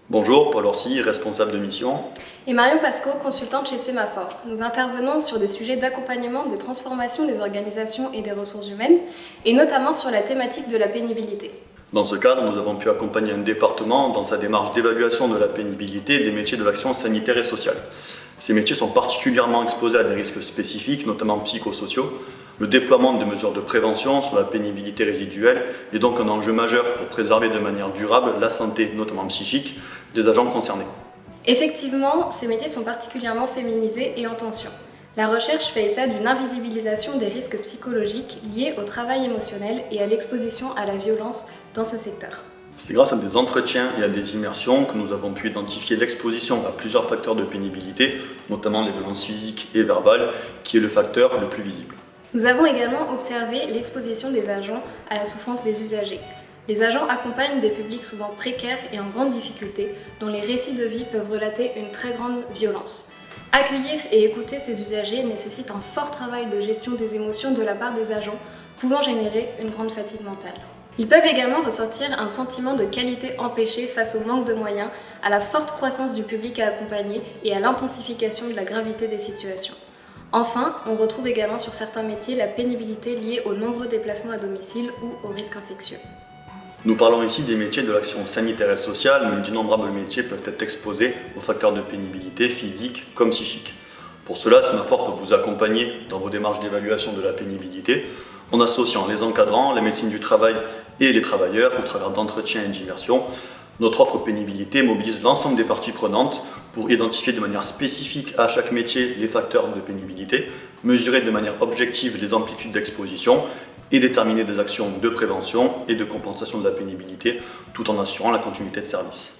Bonjour, Paul Orsi, responsable de mission. Et Marion Pasco, consultante chez Sémaphore. Nous intervenons sur des sujets d'accompagnement des transformations des organisations et des ressources humaines, et notamment sur la thématique de la pénibilité. Dans ce cadre, nous avons pu accompagner un département dans sa démarche d'évaluation de la pénibilité des métiers de l'action sanitaire et sociale. Ces métiers sont particulièrement exposés à des risques spécifiques, notamment psychosociaux. Le déploiement de mesures de prévention sur la pénibilité résiduelle est donc un enjeu majeur pour préserver de manière durable la santé, notamment psychique, des agents concernés. Effectivement, ces métiers sont particulièrement féminisés et en tension. La recherche fait état d'une invisibilisation des risques psychologiques liés au travail émotionnel et à l'exposition à la violence dans ce secteur. C'est grâce à des entretiens et à des immersions que nous avons pu identifier l'exposition à plusieurs facteurs de pénibilité, notamment les violences physiques et verbales, qui est le facteur le plus visible. Nous avons également observé l'exposition des agents à la souffrance des usagers. Les agents accompagnent des publics souvent précaires et en grande difficulté, dont les récits de vie peuvent relater une très grande violence. Accueillir et écouter ces usagers nécessite un fort travail de gestion des émotions de la part des agents, pouvant générer une grande fatigue mentale. Ils peuvent également ressentir un sentiment de qualité empêché face au manque de moyens, à la forte croissance du public à accompagner et à l'intensification de la gravité des situations. Enfin, on retrouve également sur certains métiers la pénibilité liée aux nombreux déplacements à domicile ou aux risques infectieux. Nous parlons ici des métiers de l'action sanitaire et sociale, mais d'innombrables métiers peuvent être exposés aux facteurs de pénibilité physique comme psychique. Pour cela, Sémaphore peut vous accompagner dans vos démarches d'évaluation de la pénibilité en associant les encadrants, les médecines du travail et les travailleurs au travers d'entretiens et d'immersions. Notre offre pénibilité mobilise l'ensemble des parties prenantes pour identifier de manière spécifique à chaque métier les facteurs de pénibilité, mesurer de manière objective les amplitudes d'exposition et déterminer des actions de prévention et de compensation de la pénibilité tout en assurant la continuité de service.